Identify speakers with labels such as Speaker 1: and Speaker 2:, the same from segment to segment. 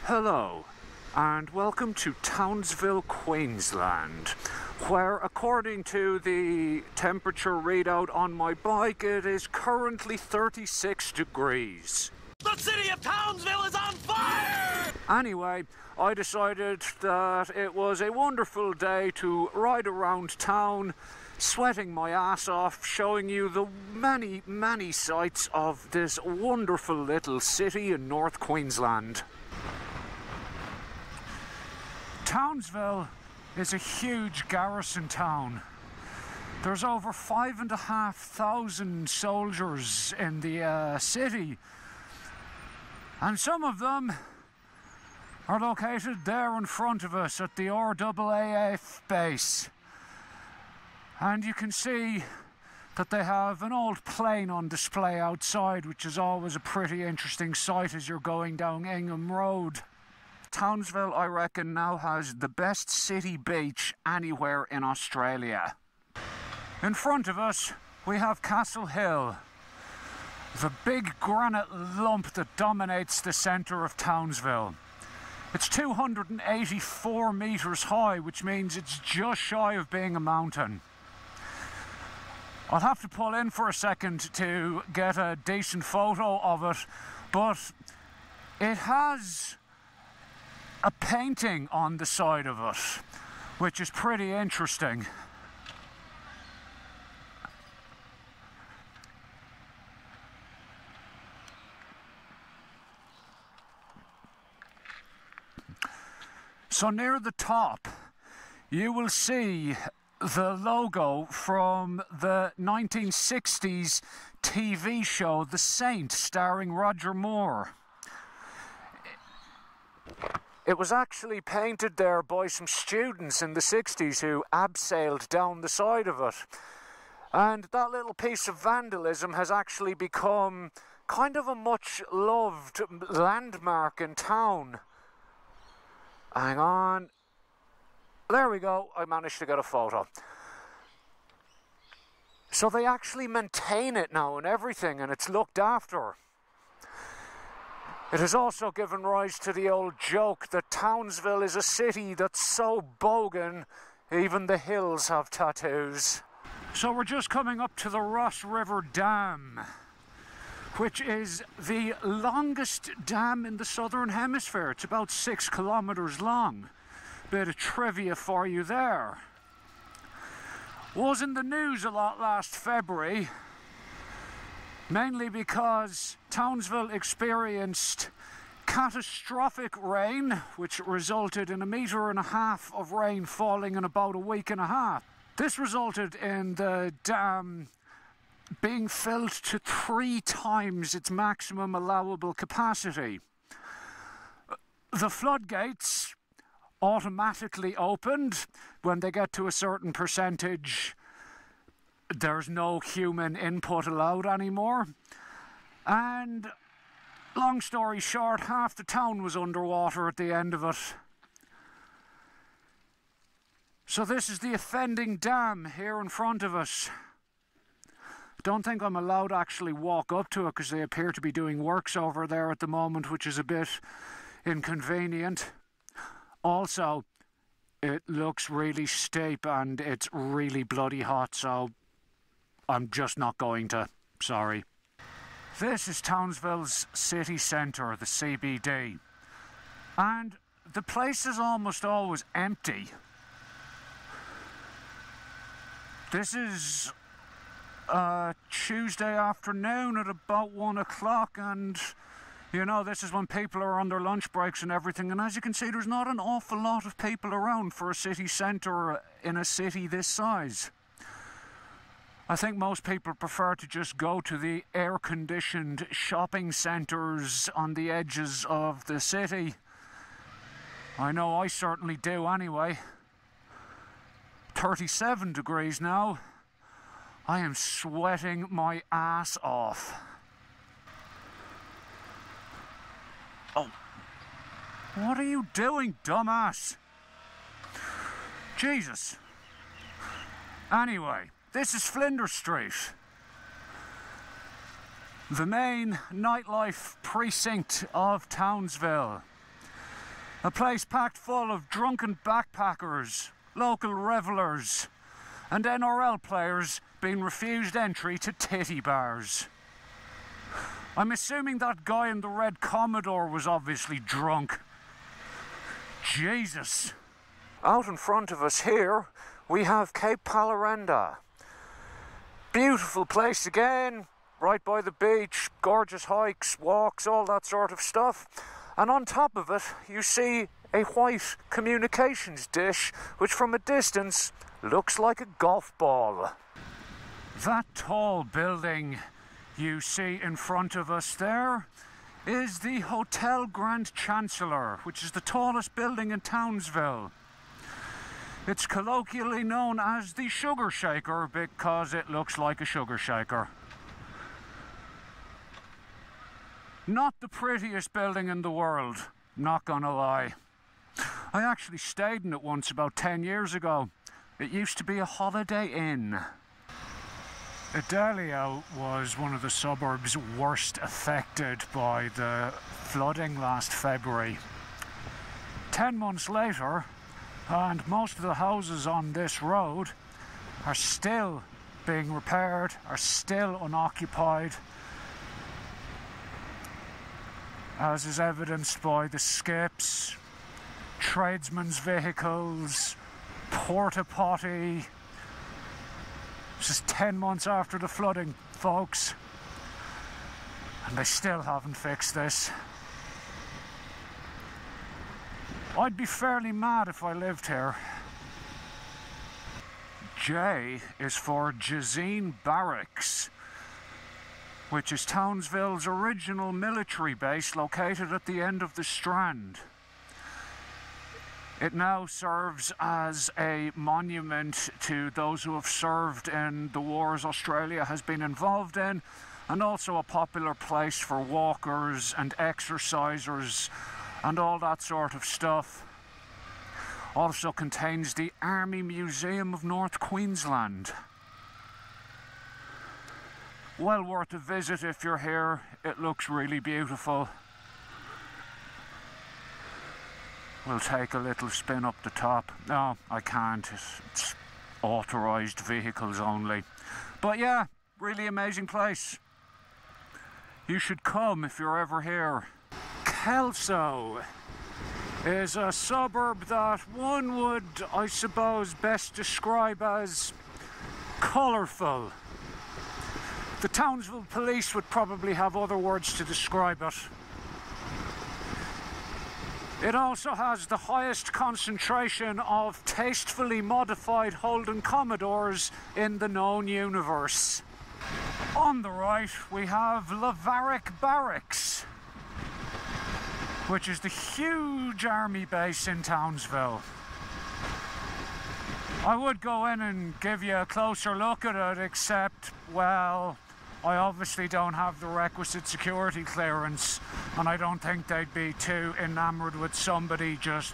Speaker 1: Hello, and welcome to Townsville, Queensland, where, according to the temperature readout on my bike, it is currently 36 degrees.
Speaker 2: The city of Townsville is on fire!
Speaker 1: Anyway, I decided that it was a wonderful day to ride around town, sweating my ass off, showing you the many sights of this wonderful little city in North Queensland. Townsville is a huge garrison town. There's over 5,500 soldiers in the city, and some of them are located there in front of us at the RAAF base. And you can see that they have an old plane on display outside, which is always a pretty interesting sight as you're going down Ingham Road. Townsville, I reckon, now has the best city beach anywhere in Australia. In front of us, we have Castle Hill, the big granite lump that dominates the centre of Townsville. It's 284 metres high, which means it's just shy of being a mountain. I'll have to pull in for a second to get a decent photo of it, but it has a painting on the side of it, which is pretty interesting. So near the top, you will see the logo from the 1960s TV show The Saint, starring Roger Moore. It was actually painted there by some students in the 60s who abseiled down the side of it. And that little piece of vandalism has actually become kind of a much-loved landmark in town. Hang on. There we go. I managed to get a photo. So they actually maintain it now and everything, and it's looked after. It has also given rise to the old joke that Townsville is a city that's so bogan, even the hills have tattoos. So we're just coming up to the Ross River Dam, which is the longest dam in the southern hemisphere. It's about 6 kilometres long. Bit of trivia for you there. Was in the news a lot last February, mainly because Townsville experienced catastrophic rain, which resulted in 1.5 meters of rain falling in about a week and a half. This resulted in the dam being filled to 3 times its maximum allowable capacity. The floodgates automatically opened when they get to a certain percentage. There's no human input allowed anymore. And long story short, half the town was underwater at the end of it. So this is the offending dam here in front of us. Don't think I'm allowed to actually walk up to it because they appear to be doing works over there at the moment, which is a bit inconvenient. Also, it looks really steep and it's really bloody hot, so I'm just not going to. Sorry. This is Townsville's city centre, the CBD. And the place is almost always empty. This is Tuesday afternoon at about 1 o'clock, and you know, this is when people are on their lunch breaks and everything, and as you can see, there's not an awful lot of people around for a city centre in a city this size. I think most people prefer to just go to the air-conditioned shopping centres on the edges of the city. I know I certainly do anyway. 37 degrees now. I am sweating my ass off. Oh, what are you doing, dumbass? Jesus. Anyway, this is Flinders Street, the main nightlife precinct of Townsville. A place packed full of drunken backpackers, local revellers, and NRL players being refused entry to titty bars. I'm assuming that guy in the red Commodore was obviously drunk. Jesus. Out in front of us here, we have Cape Pallarenda. Beautiful place again, right by the beach, gorgeous hikes, walks, all that sort of stuff. And on top of it, you see a white communications dish, which from a distance looks like a golf ball. That tall building you see in front of us there is the Hotel Grand Chancellor, which is the tallest building in Townsville. It's colloquially known as the Sugar Shaker because it looks like a sugar shaker. Not the prettiest building in the world, not gonna lie. I actually stayed in it once about 10 years ago. It used to be a Holiday Inn. IDALIA was one of the suburbs worst affected by the flooding last February. 10 months later, and most of the houses on this road are still being repaired, are still unoccupied, as is evidenced by the skips, tradesmen's vehicles, porta potty. This is 10 months after the flooding, folks, and they still haven't fixed this. I'd be fairly mad if I lived here. J is for Jazeen Barracks, which is Townsville's original military base located at the end of the Strand. It now serves as a monument to those who have served in the wars Australia has been involved in, and also a popular place for walkers and exercisers and all that sort of stuff. Also contains the Army Museum of North Queensland. Well worth a visit if you're here. It looks really beautiful. We'll take a little spin up the top. No, I can't. It's authorised vehicles only. But yeah, really amazing place. You should come if you're ever here. KELSO is a suburb that one would, I suppose, best describe as colourful. The Townsville police would probably have other words to describe it. It also has the highest concentration of tastefully modified Holden Commodores in the known universe. On the right, we have LAVARACK Barracks, which is the huge army base in Townsville. I would go in and give you a closer look at it, except, well, I obviously don't have the requisite security clearance, and I don't think they'd be too enamoured with somebody just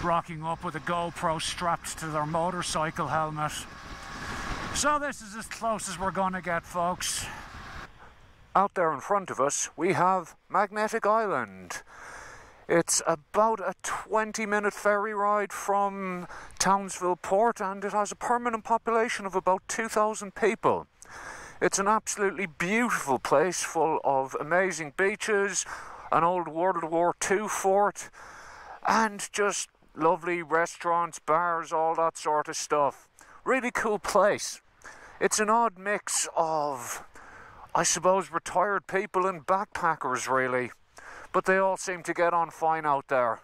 Speaker 1: rocking up with a GoPro strapped to their motorcycle helmet. So this is as close as we're gonna get, folks. Out there in front of us, we have Magnetic Island. It's about a 20-minute ferry ride from Townsville Port, and it has a permanent population of about 2,000 people. It's an absolutely beautiful place full of amazing beaches, an old World War II fort, and just lovely restaurants, bars, all that sort of stuff. Really cool place. It's an odd mix of, I suppose, retired people and backpackers, really. But they all seem to get on fine out there.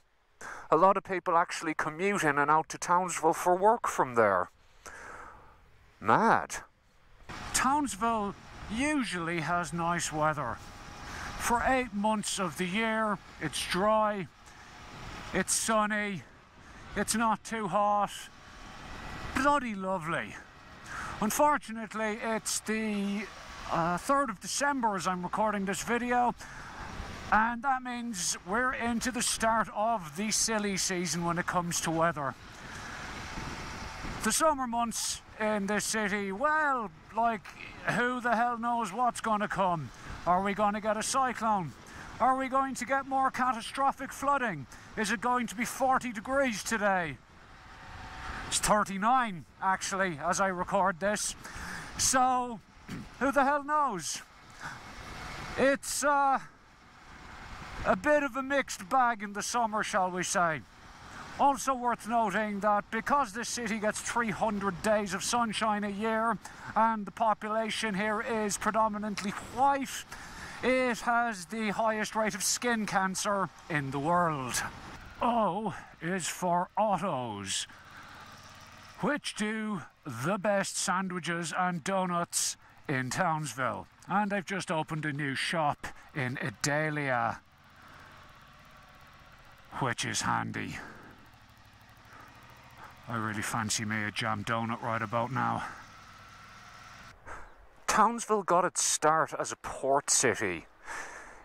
Speaker 1: A lot of people actually commute in and out to Townsville for work from there. Mad. Townsville usually has nice weather. For 8 months of the year, it's dry, it's sunny, it's not too hot. Bloody lovely. Unfortunately, it's the 3rd of December as I'm recording this video, and that means we're into the start of the silly season when it comes to weather. The summer months in this city, well, like, who the hell knows what's going to come? Are we going to get a cyclone? Are we going to get more catastrophic flooding? Is it going to be 40 degrees today? It's 39, actually, as I record this. So, who the hell knows? It's a bit of a mixed bag in the summer, shall we say. Also worth noting that because this city gets 300 days of sunshine a year and the population here is predominantly white, it has the highest rate of skin cancer in the world. O is for OTTO'S, which do the best sandwiches and donuts in Townsville. And they've just opened a new shop in IDALIA, which is handy. I really fancy me a jam donut right about now. Townsville got its start as a port city.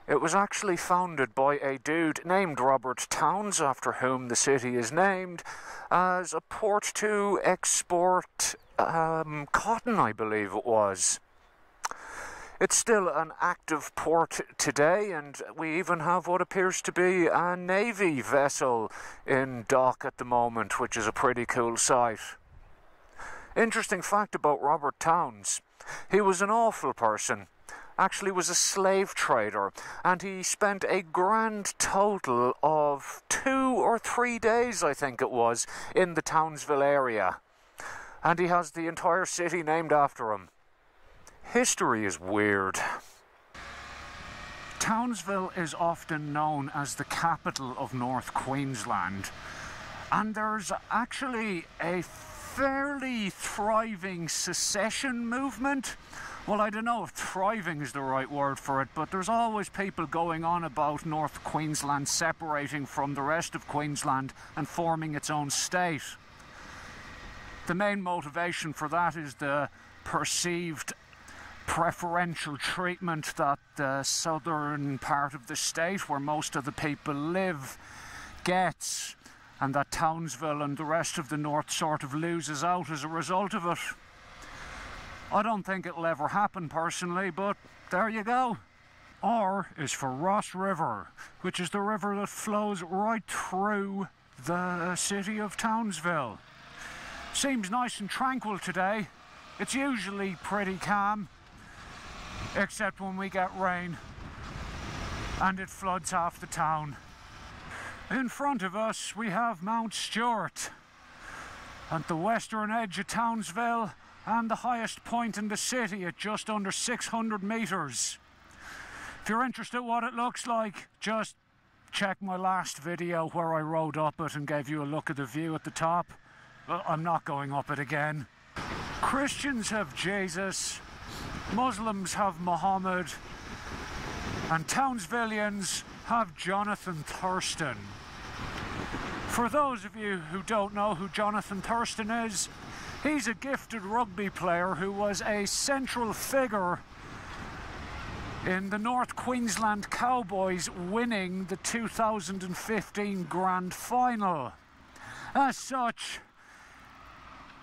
Speaker 1: It was actually founded by a dude named Robert Towns, after whom the city is named, as a port to export cotton, I believe it was. It's still an active port today, and we even have what appears to be a Navy vessel in dock at the moment, which is a pretty cool sight. Interesting fact about Robert Towns: he was an awful person. Actually was a slave trader, and he spent a grand total of 2 or 3 days, I think it was, in the Townsville area. And he has the entire city named after him. History is weird. Townsville is often known as the capital of North Queensland, and there's actually a fairly thriving secession movement. Well, I don't know if thriving is the right word for it, but there's always people going on about North Queensland separating from the rest of Queensland and forming its own state. The main motivation for that is the perceived preferential treatment that the southern part of the state, where most of the people live, gets, and that Townsville and the rest of the north sort of loses out as a result of it. I don't think it'll ever happen personally, but there you go. R is for Ross River, which is the river that flows right through the city of Townsville. Seems nice and tranquil today. It's usually pretty calm, except when we get rain and it floods half the town. In front of us we have Mount Stuart at the western edge of Townsville and the highest point in the city at just under 600 metres. If you're interested in what it looks like, just check my last video where I rode up it and gave you a look at the view at the top. Well, I'm not going up it again. Christians have Jesus, Muslims have Muhammad, and Townsvillians have Jonathan Thurston. For those of you who don't know who Jonathan Thurston is, he's a gifted rugby player who was a central figure in the North Queensland Cowboys winning the 2015 Grand Final. As such,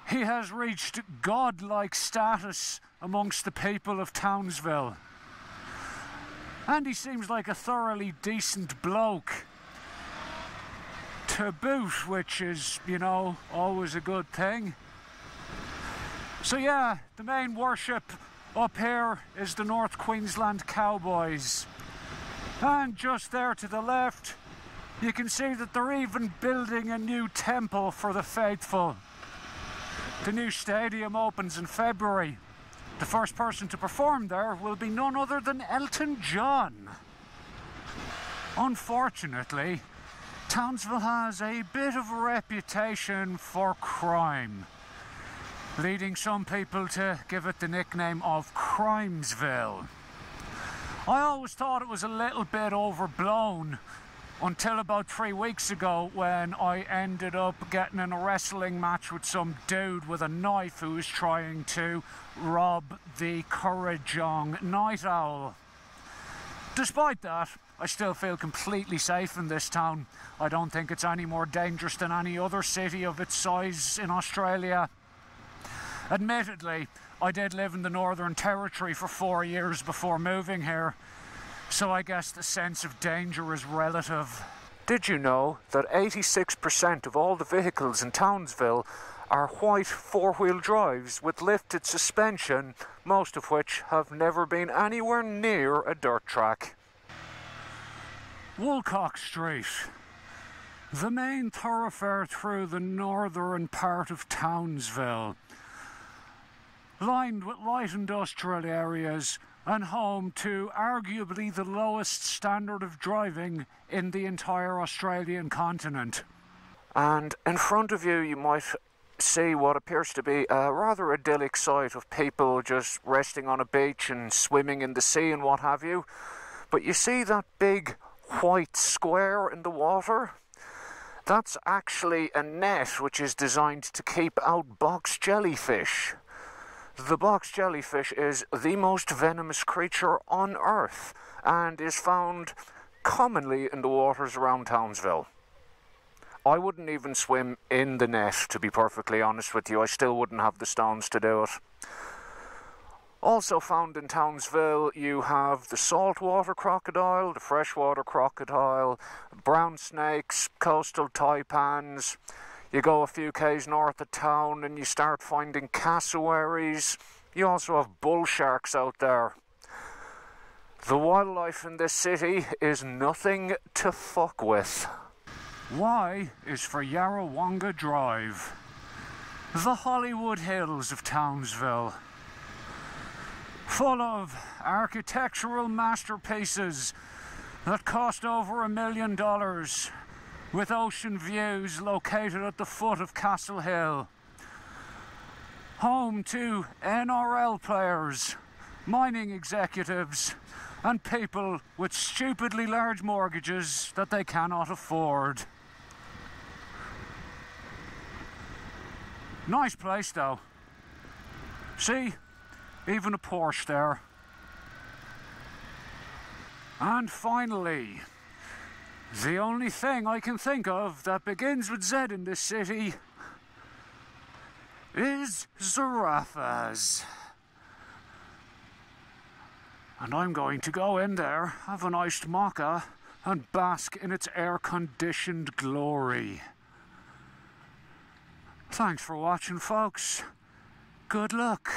Speaker 1: he has reached godlike status amongst the people of Townsville. And he seems like a thoroughly decent bloke to boot, which is, you know, always a good thing. So yeah, the main worship up here is the North Queensland Cowboys. And just there to the left, you can see that they're even building a new temple for the faithful. The new stadium opens in February. The first person to perform there will be none other than Elton John. Unfortunately, Townsville has a bit of a reputation for crime, leading some people to give it the nickname of Crimesville. I always thought it was a little bit overblown until about 3 weeks ago, when I ended up getting in a wrestling match with some dude with a knife who was trying to rob the Currajong Night Owl. Despite that, I still feel completely safe in this town. I don't think it's any more dangerous than any other city of its size in Australia. Admittedly, I did live in the Northern Territory for 4 years before moving here, So I guess the sense of danger is relative. Did you know that 86% of all the vehicles in Townsville are white four-wheel drives with lifted suspension, most of which have never been anywhere near a dirt track? WOOLCOCK Street, the main thoroughfare through the northern part of Townsville, lined with light industrial areas and home to arguably the lowest standard of driving in the entire Australian continent. And in front of you, you might see what appears to be a rather idyllic sight of people just resting on a beach and swimming in the sea and what have you. But you see that big white square in the water? That's actually a net which is designed to keep out box jellyfish. The box jellyfish is the most venomous creature on Earth and is found commonly in the waters around Townsville. I wouldn't even swim in the net, to be perfectly honest with you. I still wouldn't have the stones to do it. Also found in Townsville, you have the saltwater crocodile, the freshwater crocodile, brown snakes, coastal taipans. You go a few k's north of town and you start finding cassowaries. You also have bull sharks out there. The wildlife in this city is nothing to fuck with. Y is for YARRAWONGA Drive, the Hollywood Hills of Townsville, full of architectural masterpieces that cost over $1 million, with ocean views located at the foot of Castle Hill. Home to NRL players, mining executives, and people with stupidly large mortgages that they cannot afford. Nice place though. See? Even a Porsche there. And finally, the only thing I can think of that begins with Z in this city is ZARRAFFA'S. And I'm going to go in there, have an iced mocha, and bask in its air-conditioned glory. Thanks for watching, folks. Good luck.